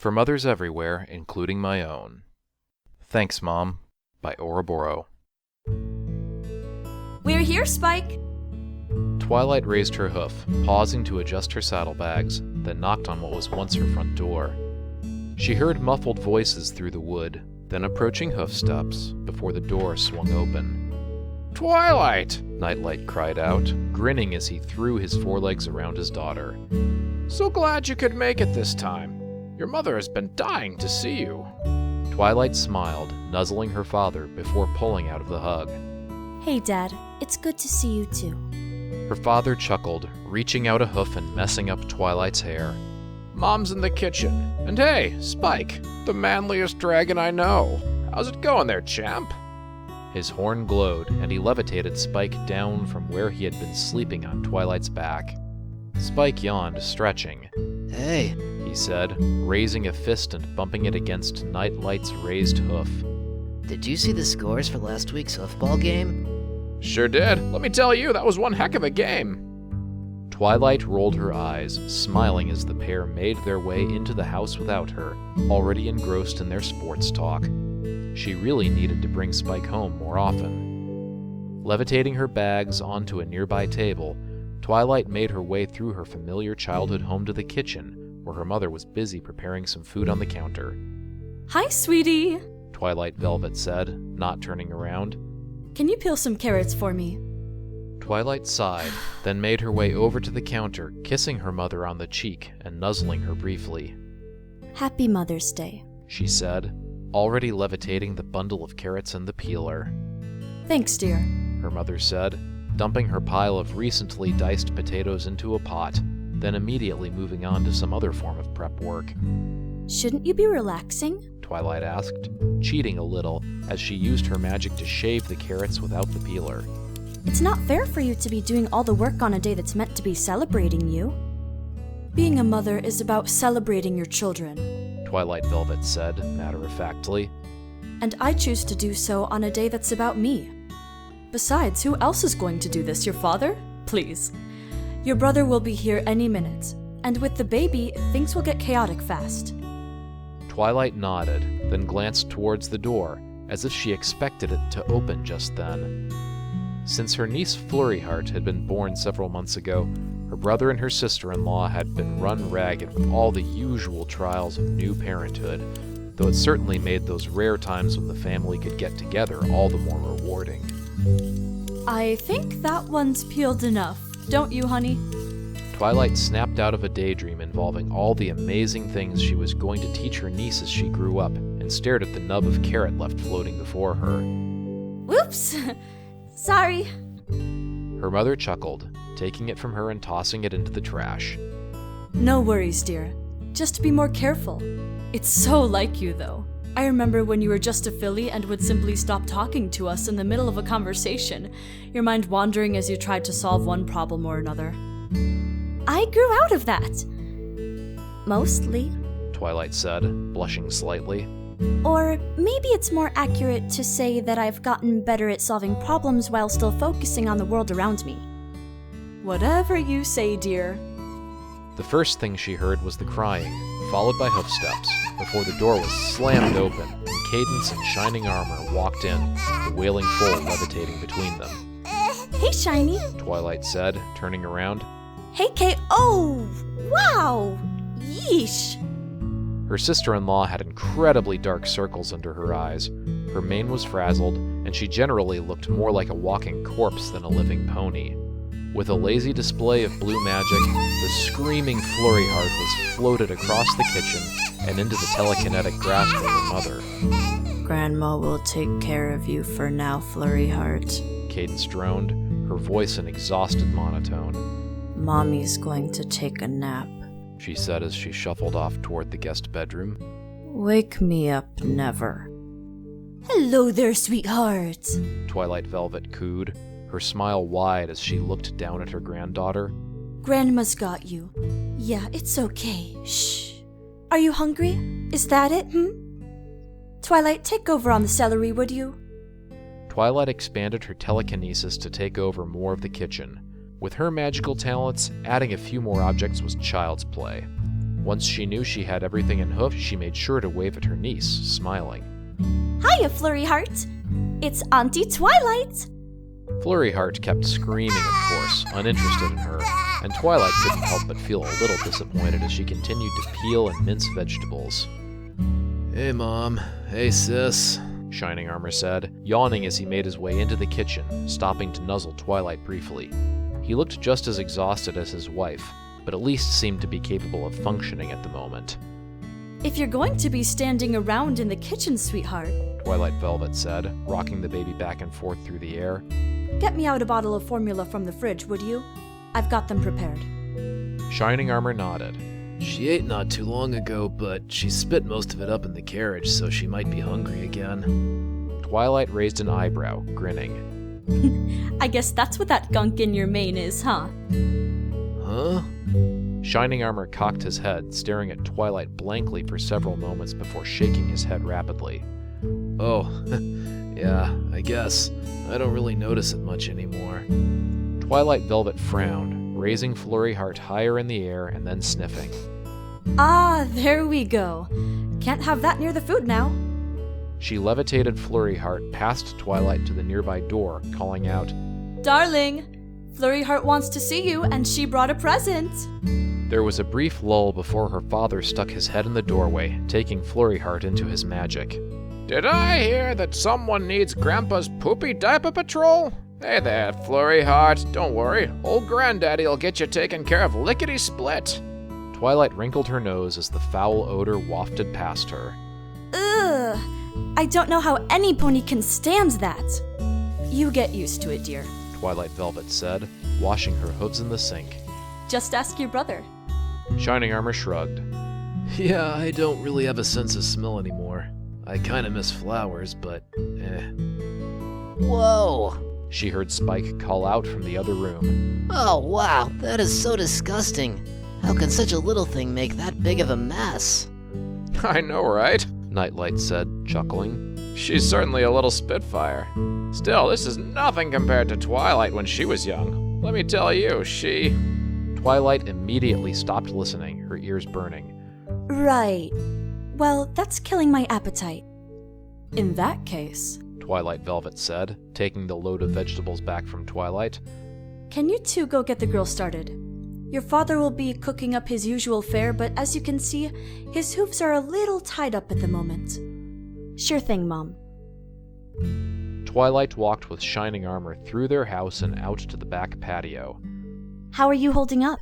For mothers everywhere, including my own. Thanks, Mom, by Oroboro. We're here, Spike! Twilight raised her hoof, pausing to adjust her saddlebags, then knocked on what was once her front door. She heard muffled voices through the wood, then approaching hoofsteps, before the door swung open. "Twilight!" Nightlight cried out, grinning as he threw his forelegs around his daughter. "So glad you could make it this time. Your mother has been dying to see you." Twilight smiled, nuzzling her father before pulling out of the hug. Hey, Dad. It's good to see you too. Her father chuckled, reaching out a hoof and messing up Twilight's hair. "Mom's in the kitchen. And hey, Spike, the manliest dragon I know. How's it going there, champ?" His horn glowed, and he levitated Spike down from where he had been sleeping on Twilight's back. Spike yawned, stretching. "Hey," he said, raising a fist and bumping it against Nightlight's raised hoof. "Did you see the scores for last week's hoofball game?" "Sure did. Let me tell you, that was one heck of a game." Twilight rolled her eyes, smiling as the pair made their way into the house without her, already engrossed in their sports talk. She really needed to bring Spike home more often. Levitating her bags onto a nearby table, Twilight made her way through her familiar childhood home to the kitchen, where her mother was busy preparing some food on the counter. Hi, sweetie! Twilight Velvet said, not turning around. Can you peel some carrots for me? Twilight sighed, then made her way over to the counter, kissing her mother on the cheek and nuzzling her briefly. Happy Mother's Day, she said, already levitating the bundle of carrots and the peeler. Thanks, dear, her mother said, dumping her pile of recently diced potatoes into a pot, then immediately moving on to some other form of prep work. Shouldn't you be relaxing? Twilight asked, cheating a little as she used her magic to shave the carrots without the peeler. It's not fair for you to be doing all the work on a day that's meant to be celebrating you. Being a mother is about celebrating your children, Twilight Velvet said, matter-of-factly. And I choose to do so on a day that's about me. Besides, who else is going to do this? Your father? Please. Your brother will be here any minute, and with the baby, things will get chaotic fast. Twilight nodded, then glanced towards the door, as if she expected it to open just then. Since her niece Flurryheart had been born several months ago, her brother and her sister-in-law had been run ragged with all the usual trials of new parenthood, though it certainly made those rare times when the family could get together all the more rewarding. I think that one's peeled enough, don't you, honey? Twilight snapped out of a daydream involving all the amazing things she was going to teach her niece as she grew up, and stared at the nub of carrot left floating before her. Whoops! Sorry. Her mother chuckled, taking it from her and tossing it into the trash. No worries, dear. Just be more careful. It's so like you, though. I remember when you were just a filly and would simply stop talking to us in the middle of a conversation, your mind wandering as you tried to solve one problem or another. I grew out of that. Mostly, Twilight said, blushing slightly. Or maybe it's more accurate to say that I've gotten better at solving problems while still focusing on the world around me. Whatever you say, dear. The first thing she heard was the crying, followed by hoofsteps, before the door was slammed open and Cadance in shining armor walked in, the wailing foal levitating between them. Hey, Shiny, Twilight said, turning around. Hey, Kate. Oh, wow! Yeesh! Her sister-in-law had incredibly dark circles under her eyes. Her mane was frazzled, and she generally looked more like a walking corpse than a living pony. With a lazy display of blue magic, the screaming Flurryheart was floated across the kitchen and into the telekinetic grasp of her mother. Grandma will take care of you for now, Flurryheart, Cadance droned, her voice an exhausted monotone. Mommy's going to take a nap, she said as she shuffled off toward the guest bedroom. Wake me up never. Hello there, sweetheart, Twilight Velvet cooed, her smile wide as she looked down at her granddaughter. Grandma's got you. Yeah, it's okay. Shh. Are you hungry? Is that it, Twilight, take over on the celery, would you? Twilight expanded her telekinesis to take over more of the kitchen. With her magical talents, adding a few more objects was child's play. Once she knew she had everything in hoof, she made sure to wave at her niece, smiling. Hiya, Flurry Heart! It's Auntie Twilight! Flurry Heart kept screaming, of course, uninterested in her, and Twilight couldn't help but feel a little disappointed as she continued to peel and mince vegetables. Hey, Mom. Hey, Sis, Shining Armor said, yawning as he made his way into the kitchen, stopping to nuzzle Twilight briefly. He looked just as exhausted as his wife, but at least seemed to be capable of functioning at the moment. If you're going to be standing around in the kitchen, sweetheart, Twilight Velvet said, rocking the baby back and forth through the air, get me out a bottle of formula from the fridge, would you? I've got them prepared. Shining Armor nodded. She ate not too long ago, but she spit most of it up in the carriage, so she might be hungry again. Twilight raised an eyebrow, grinning. I guess that's what that gunk in your mane is, huh? Huh? Shining Armor cocked his head, staring at Twilight blankly for several moments before shaking his head rapidly. Oh, yeah, I guess. I don't really notice it much anymore. Twilight Velvet frowned, raising Flurry Heart higher in the air and then sniffing. Ah, there we go. Can't have that near the food now. She levitated Flurry Heart past Twilight to the nearby door, calling out, Darling, Flurry Heart wants to see you, and she brought a present. There was a brief lull before her father stuck his head in the doorway, taking Flurry Heart into his magic. Did I hear that someone needs Grandpa's poopy diaper patrol? Hey there, Flurry Heart. Don't worry, old Granddaddy'll get you taken care of lickety-split. Twilight wrinkled her nose as the foul odor wafted past her. Ugh, I don't know how any pony can stand that. You get used to it, dear. Twilight Velvet said, washing her hooves in the sink. Just ask your brother. Shining Armor shrugged. Yeah, I don't really have a sense of smell anymore. I kinda miss flowers, but Whoa! She heard Spike call out from the other room. Oh, wow, that is so disgusting. How can such a little thing make that big of a mess? I know, right? Nightlight said, chuckling. She's certainly a little spitfire. Still, this is nothing compared to Twilight when she was young. Let me tell you, she... Twilight immediately stopped listening, her ears burning. Right. Well, that's killing my appetite. In that case... Twilight Velvet said, taking the load of vegetables back from Twilight. Can you two go get the grill started? Your father will be cooking up his usual fare, but as you can see, his hooves are a little tied up at the moment. Sure thing, Mom. Twilight walked with Shining Armor through their house and out to the back patio. How are you holding up?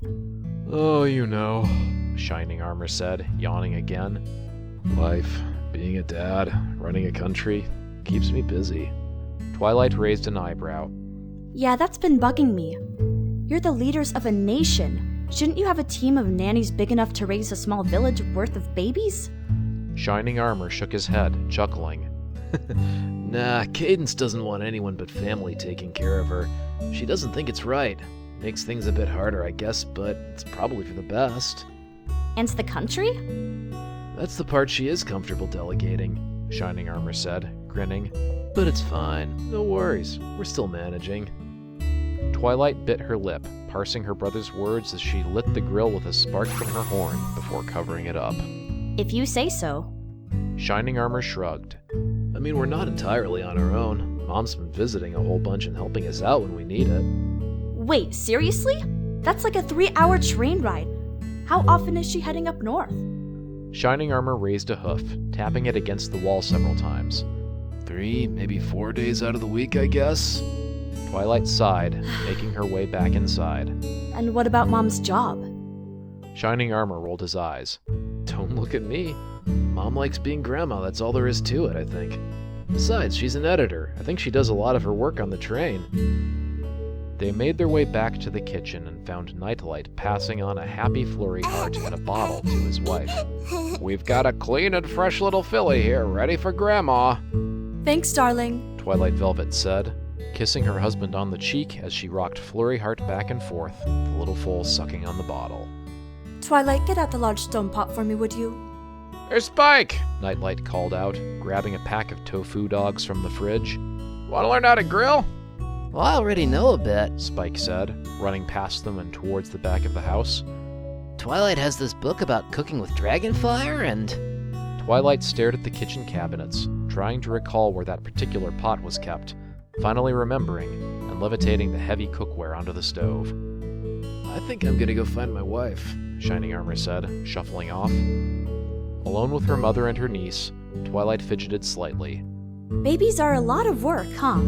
Oh, you know, Shining Armor said, yawning again. Life, being a dad, running a country, keeps me busy. Twilight raised an eyebrow. Yeah, that's been bugging me. You're the leaders of a nation. Shouldn't you have a team of nannies big enough to raise a small village worth of babies? Shining Armor shook his head, chuckling. Nah, Cadance doesn't want anyone but family taking care of her. She doesn't think it's right. Makes things a bit harder, I guess, but it's probably for the best. And the country? That's the part she is comfortable delegating, Shining Armor said, grinning. But it's fine. No worries. We're still managing. Twilight bit her lip, parsing her brother's words as she lit the grill with a spark from her horn before covering it up. If you say so. Shining Armor shrugged. I mean, we're not entirely on our own. Mom's been visiting a whole bunch and helping us out when we need it. Wait, seriously? That's like a 3-hour train ride. How often is she heading up north? Shining Armor raised a hoof, tapping it against the wall several times. 3, maybe 4 days out of the week, I guess. Twilight sighed, making her way back inside. And what about Mom's job? Shining Armor rolled his eyes. Don't look at me. Mom likes being grandma, that's all there is to it, I think. Besides, she's an editor. I think she does a lot of her work on the train. They made their way back to the kitchen and found Nightlight passing on a happy Flurry Heart and a bottle to his wife. We've got a clean and fresh little filly here, ready for Grandma. Thanks, darling, Twilight Velvet said, kissing her husband on the cheek as she rocked Flurry Heart back and forth, the little foal sucking on the bottle. Twilight, get out the large stone pot for me, would you? Here's Spike, Nightlight called out, grabbing a pack of tofu dogs from the fridge. Want to learn how to grill? Well, I already know a bit. Spike said, running past them and towards the back of the house. Twilight has this book about cooking with dragonfire and... Twilight stared at the kitchen cabinets, trying to recall where that particular pot was kept, finally remembering, and levitating the heavy cookware onto the stove. I think I'm gonna go find my wife, Shining Armor said, shuffling off. Alone with her mother and her niece, Twilight fidgeted slightly. Babies are a lot of work, huh?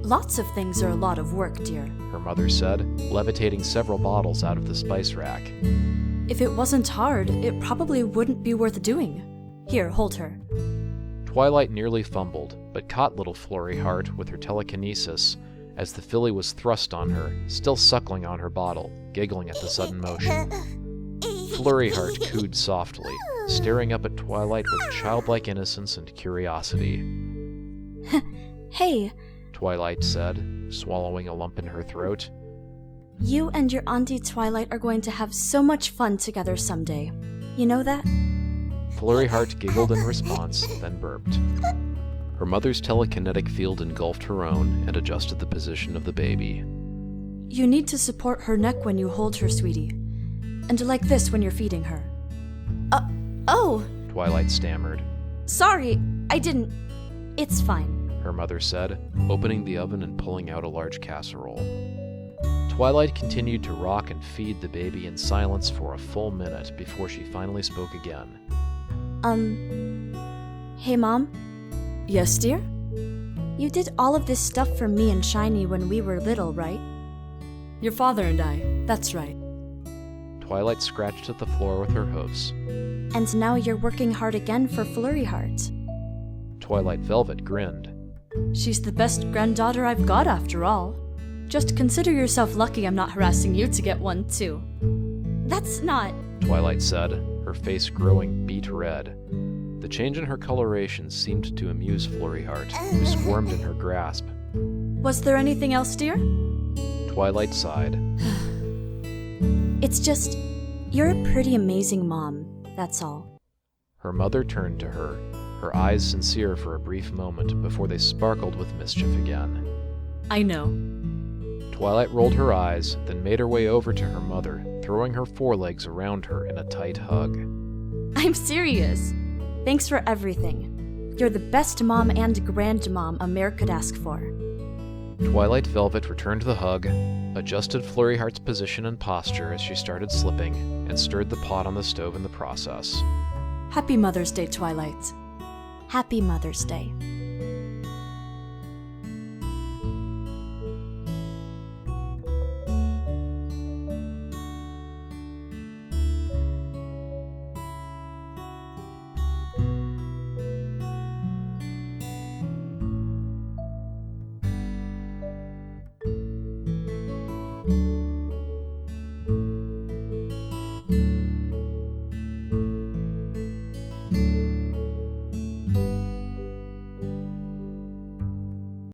Lots of things are a lot of work, dear. Her mother said, levitating several bottles out of the spice rack. If it wasn't hard, it probably wouldn't be worth doing. Here, hold her. Twilight nearly fumbled, but caught little Flurry Heart with her telekinesis as the filly was thrust on her, still suckling on her bottle, giggling at the sudden motion. Flurry Heart cooed softly, staring up at Twilight with childlike innocence and curiosity. Hey, Twilight said, swallowing a lump in her throat. you and your Auntie Twilight are going to have so much fun together someday. You know that? Flurry Heart giggled in response, then burped. Her mother's telekinetic field engulfed her own and adjusted the position of the baby. You need to support her neck when you hold her, sweetie. And like this when you're feeding her. Oh! Twilight stammered. Sorry, I didn't. It's fine. Her mother said, opening the oven and pulling out a large casserole. Twilight continued to rock and feed the baby in silence for a full minute before she finally spoke again. Hey, Mom? Yes, dear? You did all of this stuff for me and Shiny when we were little, right? Your father and I, that's right. Twilight scratched at the floor with her hoofs. And now you're working hard again for Flurry Heart. Twilight Velvet grinned. She's the best granddaughter I've got after all. Just consider yourself lucky I'm not harassing you to get one, too. That's not... Twilight said, her face growing beet red. The change in her coloration seemed to amuse Flurry Heart, who squirmed in her grasp. Was there anything else, dear? Twilight sighed. It's just, you're a pretty amazing mom, that's all. Her mother turned to her, her eyes sincere for a brief moment before they sparkled with mischief again. I know. Twilight rolled her eyes, then made her way over to her mother, throwing her forelegs around her in a tight hug. I'm serious. Thanks for everything. You're the best mom and grandmom a mare could ask for. Twilight Velvet returned the hug, adjusted Flurry Heart's position and posture as she started slipping, and stirred the pot on the stove in the process. Happy Mother's Day, Twilight. Happy Mother's Day.